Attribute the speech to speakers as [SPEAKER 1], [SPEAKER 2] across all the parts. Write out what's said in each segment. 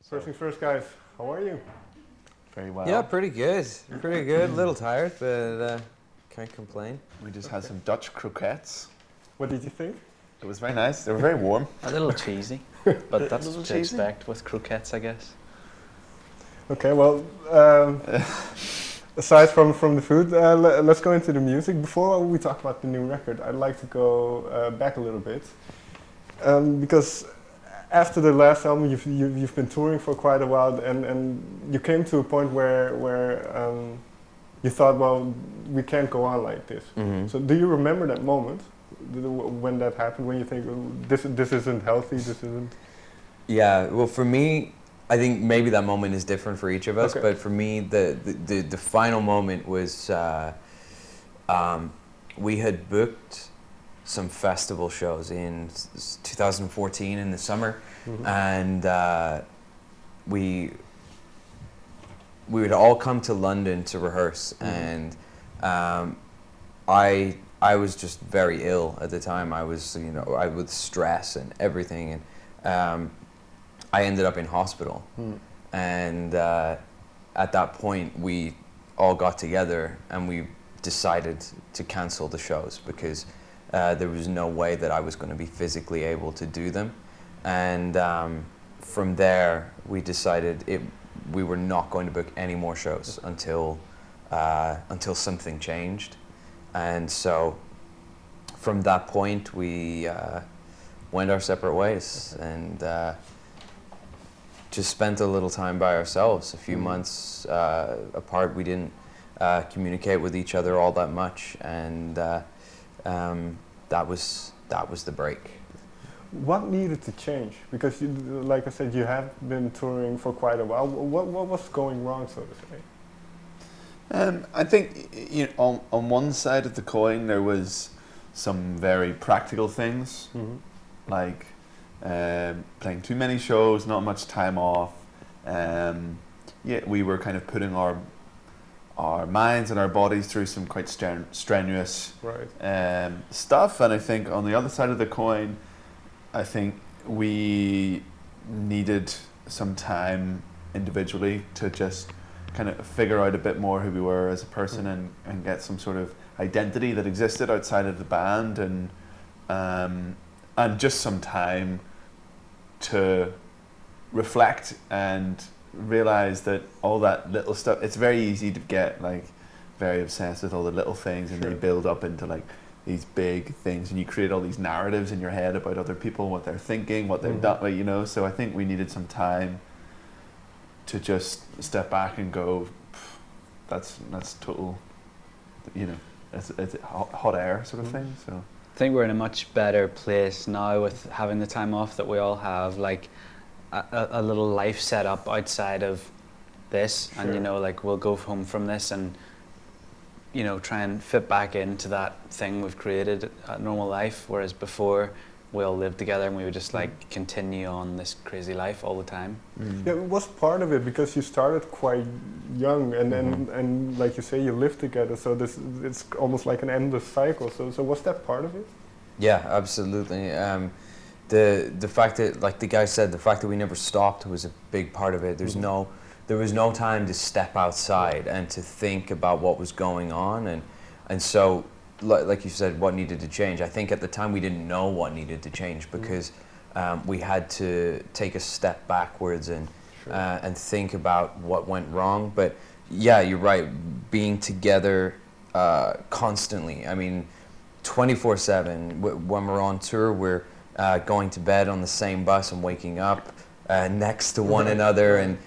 [SPEAKER 1] First things first, guys. How are you?
[SPEAKER 2] Very well.
[SPEAKER 3] Yeah, pretty good. Pretty good. A little tired, but can't complain.
[SPEAKER 2] We just had some Dutch croquettes.
[SPEAKER 1] What did you think?
[SPEAKER 2] It was very nice. They were very warm.
[SPEAKER 4] A little cheesy, but that's
[SPEAKER 2] little
[SPEAKER 4] what to
[SPEAKER 2] cheesy.
[SPEAKER 4] expect with croquettes, I guess.
[SPEAKER 1] Okay, well, aside from the food, let's go into the music. Before we talk about the new record, I'd like to go back a little bit. Because after the last album, you've been touring for quite a while, and you came to a point where you thought, well, we can't go on like this.
[SPEAKER 3] Mm-hmm.
[SPEAKER 1] So, do you remember that moment when that happened? When you think, well, this isn't healthy, this isn't.
[SPEAKER 3] Yeah. Well, for me, I think maybe that moment is different for each of us.
[SPEAKER 1] Okay.
[SPEAKER 3] But for me, the final moment was we had booked some festival shows in 2014 in the summer,
[SPEAKER 1] Mm-hmm.
[SPEAKER 3] and we would all come to London to rehearse,
[SPEAKER 1] Mm-hmm.
[SPEAKER 3] and I was just very ill at the time. I was, I with stress and everything, and I ended up in hospital.
[SPEAKER 1] Mm.
[SPEAKER 3] And at that point, we all got together and we decided to cancel the shows because there was no way that I was going to be physically able to do them. And from there, we decided we were not going to book any more shows until something changed. And so from that point, we went our separate ways and just spent a little time by ourselves, a few months apart. We didn't communicate with each other all that much, and that was the break.
[SPEAKER 1] What needed to change? Because, like I said, you have been touring for quite a while. What was going wrong, so to say?
[SPEAKER 2] I think on one side of the coin there was some very practical things,
[SPEAKER 1] Mm-hmm.
[SPEAKER 2] like playing too many shows, not much time off. We were kind of putting our minds and our bodies through some quite strenuous
[SPEAKER 1] Right.
[SPEAKER 2] stuff. And I think on the other side of the coin, I think we needed some time individually to just kind of figure out a bit more who we were as a person and get some sort of identity that existed outside of the band, and just some time to reflect and realize that all that little stuff, it's very easy to get like very obsessed with all the little things, and
[SPEAKER 1] Sure.
[SPEAKER 2] they build up into like these big things, and you create all these narratives in your head about other people, what they're thinking, what they've done, like, so I think we needed some time to just step back and go, that's total, it's hot air sort of thing. So
[SPEAKER 4] I think we're in a much better place now with having the time off that we all have, like a little life set up outside of this.
[SPEAKER 1] Sure.
[SPEAKER 4] And like we'll go home from this and try and fit back into that thing we've created, a normal life, whereas before we all lived together and we would just like continue on this crazy life all the time.
[SPEAKER 1] Yeah, it was part of it because you started quite young, and like you say, you lived together. So it's almost like an endless cycle. So was that part of it?
[SPEAKER 3] Yeah, absolutely. The fact that, like the guy said, the fact that we never stopped was a big part of it. There was no time to step outside and to think about what was going on, and so like you said, what needed to change. I think at the time we didn't know what needed to change because we had to take a step backwards and and think about what went wrong. But yeah, you're right. Being together constantly. I mean, 24/7. When we're on tour, we're going to bed on the same bus and waking up next to one another and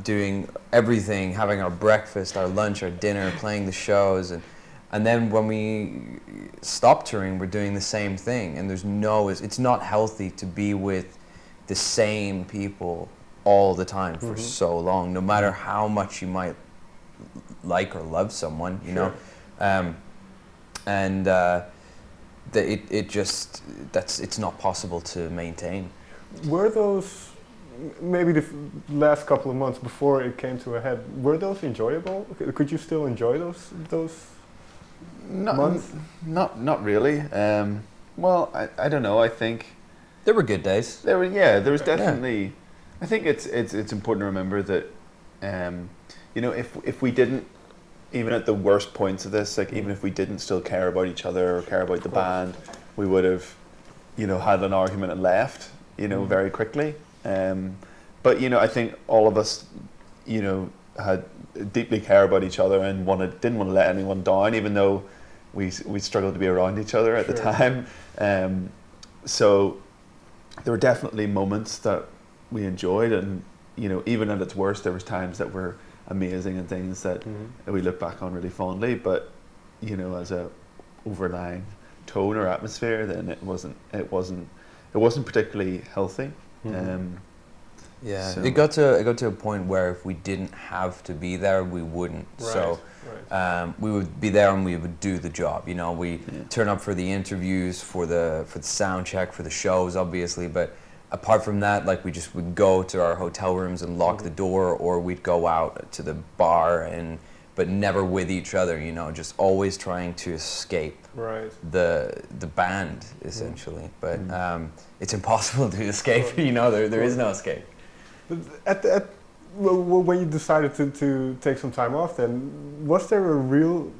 [SPEAKER 3] doing everything, having our breakfast, our lunch, our dinner, playing the shows, and then when we stop touring, we're doing the same thing. And it's not healthy to be with the same people all the time for so long, no matter how much you might like or love someone, know. It's not possible to maintain.
[SPEAKER 1] Were those maybe the last couple of months before it came to a head? Were those enjoyable? Could you still enjoy those months?
[SPEAKER 2] Not really. Well, I don't know. I think
[SPEAKER 3] There were good days.
[SPEAKER 2] there was definitely I think it's important to remember that, you know, if we didn't, even at the worst points of this, like even if we didn't still care about each other or care about the band, we would have, you know, had an argument and left, you know, very quickly. But you know, I think all of us, you know, had deeply care about each other and didn't want to let anyone down, even though we struggled to be around each other at the time. So there were definitely moments that we enjoyed, and you know, even at its worst, there was times that were amazing and things that we look back on really fondly. But you know, as a overlying tone or atmosphere, then it wasn't particularly healthy.
[SPEAKER 3] Yeah,
[SPEAKER 2] So-
[SPEAKER 3] it got to a point where if we didn't have to be there, we wouldn't. So we would be there and we would do the job. You know, we turn up for the interviews, for the sound check, for the shows, obviously. But apart from that, like we just would go to our hotel rooms and lock the door, or we'd go out to the bar but never with each other. You know, just always trying to escape the band essentially. But it's impossible to escape. You know, there is no escape.
[SPEAKER 1] When you decided to take some time off, then was there a real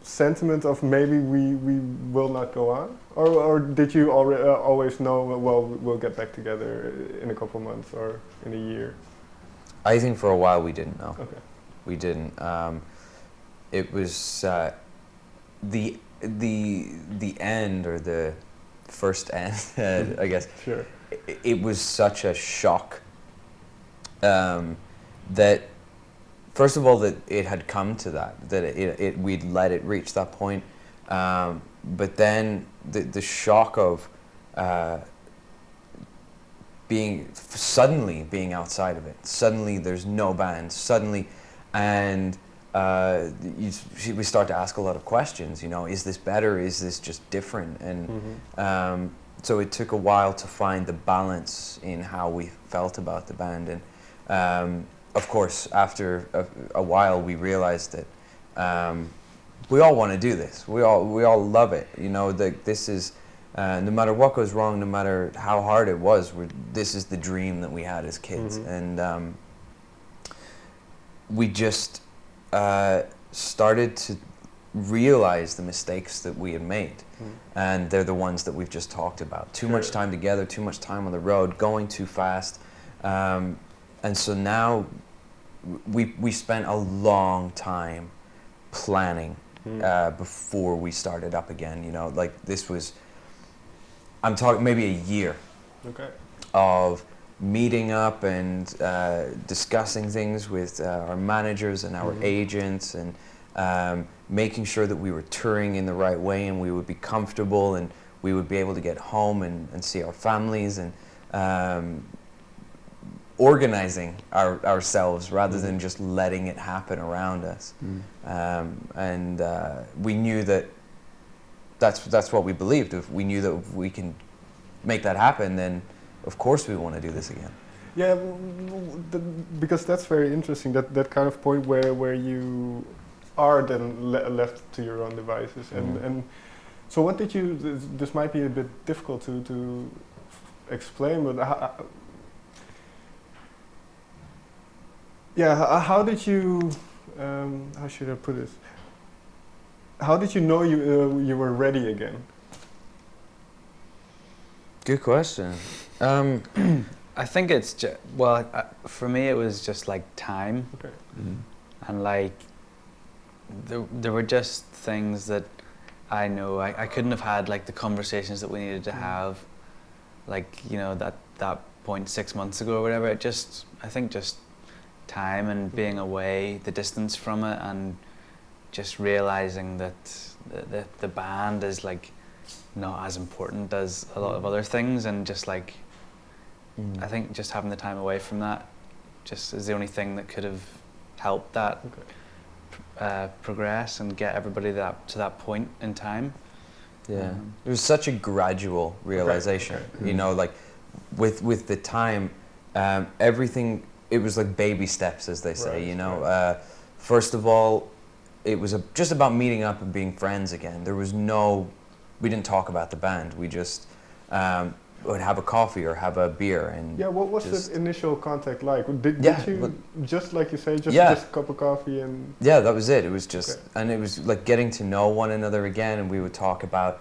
[SPEAKER 1] sentiment of maybe we will not go on, or did you always know, well, we'll get back together in a couple of months or in a year?
[SPEAKER 3] I think for a while we didn't know.
[SPEAKER 1] Okay.
[SPEAKER 3] We didn't. It was the end, or the first end, I guess.
[SPEAKER 1] Sure.
[SPEAKER 3] It was such a shock. That first of all, that it had come to that we'd let it reach that point, but then the shock of suddenly being outside of it. Suddenly there's no band. Suddenly, and we start to ask a lot of questions. You know, is this better? Is this just different? And so it took a while to find the balance in how we felt about the band. And of course, after a while, we realized that we all want to do this. We all love it. You know, this is no matter what goes wrong, no matter how hard it was, this is the dream that we had as kids. And we just started to realize the mistakes that we had made, and they're the ones that we've just talked about. Too much time together, too much time on the road, going too fast. And so now we spent a long time planning before we started up again. You know, like this was, I'm talking maybe a year of meeting up and discussing things with our managers and our agents, and making sure that we were touring in the right way and we would be comfortable and we would be able to get home and see our families, and organizing ourselves rather than just letting it happen around us. And we knew that's what we believed. If we knew that if we can make that happen, then of course we want to do this again.
[SPEAKER 1] Yeah, because that's very interesting, that kind of point where you are then left to your own devices. And so what did you, this might be a bit difficult to explain, but how did you, how should I put it? How did you know you were ready again?
[SPEAKER 3] Good question.
[SPEAKER 4] I think it's for me it was just like time, and like there were just things that I know I couldn't have had, like the conversations that we needed to have, like, you know, that point 6 months ago or whatever. I think just time and being away, the distance from it, and just realizing that the band is like not as important as a lot of other things, and just like I think just having the time away from that just is the only thing that could have helped that progress and get everybody to that point in time.
[SPEAKER 3] Yeah, it was such a gradual realization. You know, like with the time, everything, it was like baby steps, as they say. You know, first of all, it was just about meeting up and being friends again. There was we didn't talk about the band. We just would have a coffee or have a beer and
[SPEAKER 1] Yeah, what was
[SPEAKER 3] just,
[SPEAKER 1] the initial contact like? Did you, just like you say, just a cup of coffee and...
[SPEAKER 3] Yeah, that was it. It was just, and it was like getting to know one another again, and we would talk about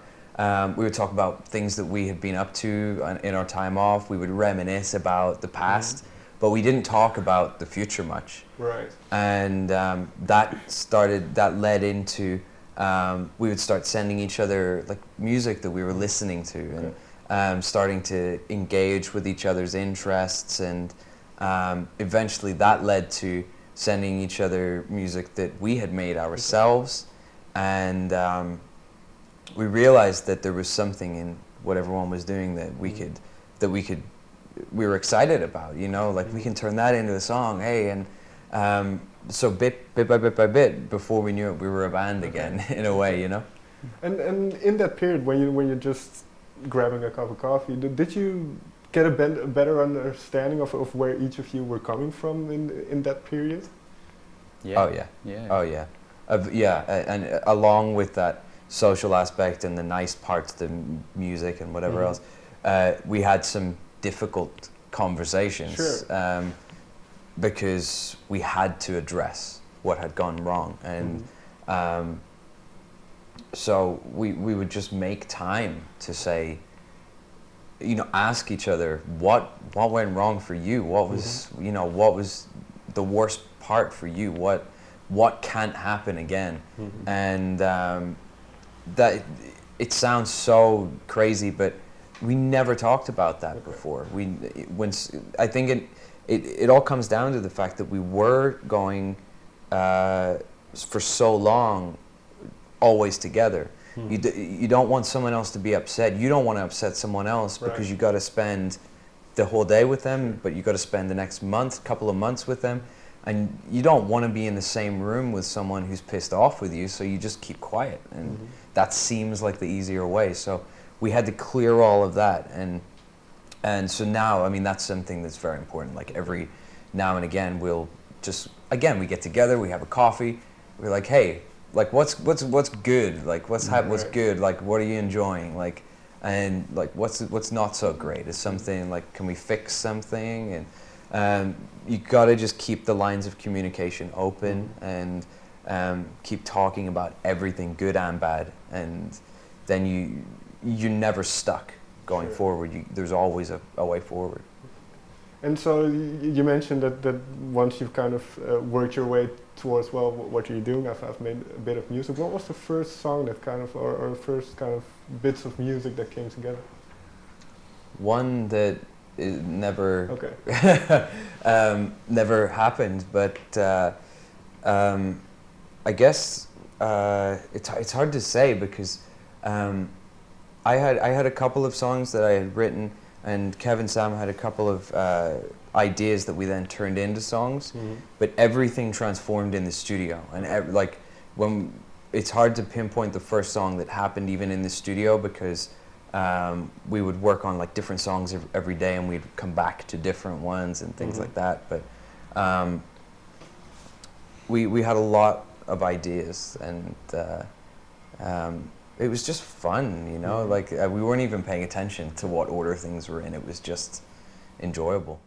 [SPEAKER 3] things that we had been up to in our time off. We would reminisce about the past, but we didn't talk about the future much.
[SPEAKER 1] Right.
[SPEAKER 3] And that led into, we would start sending each other like music that we were listening to, and starting to engage with each other's interests, and eventually that led to sending each other music that we had made ourselves, and we realized that there was something in what everyone was doing that we were excited about, you know, like we can turn that into a song, hey, and so bit by bit, before we knew it, we were a band again, in a way, you know. And
[SPEAKER 1] in that period when you're just grabbing a cup of coffee, did you get a better understanding of where each of you were coming from in that period?
[SPEAKER 3] Yeah. Oh yeah. Yeah. Oh yeah. And along with that social aspect and the nice parts, the music and whatever else, we had some difficult conversations, because we had to address what had gone wrong, and so we would just make time to say, you know, ask each other what went wrong for you, what was you know, what was the worst part for you, what can't happen again, and that it sounds so crazy, but we never talked about that before. I think it all comes down to the fact that we were going for so long always together. You don't want someone else to be upset. You don't want to upset someone else, because you got to spend the whole day with them, but you got to spend the next couple of months with them, and you don't want to be in the same room with someone who's pissed off with you, so you just keep quiet, and that seems like the easier way. So we had to clear all of that, and so now, I mean, that's something that's very important. Like every now and again, we'll just, again, we get together, we have a coffee, we're like, hey, like what's good, like what's good, like what are you enjoying, like, and like what's not so great, is something like, can we fix something, and you gotta just keep the lines of communication open, and keep talking about everything, good and bad, and then you're never stuck going forward. There's always a way forward. And so you mentioned that once you've kind of worked your way towards, well, what you're doing, I've made a bit of music. What was the first song that kind of, or first kind of bits of music that came together? One that never never happened, but I guess it's hard to say, because I had a couple of songs that I had written, and Kevin Sam had a couple of ideas that we then turned into songs, but everything transformed in the studio, and like when it's hard to pinpoint the first song that happened even in the studio, because we would work on like different songs every day, and we'd come back to different ones and things like that, but we had a lot of ideas, and it was just fun, you know, like we weren't even paying attention to what order things were in. It was just enjoyable.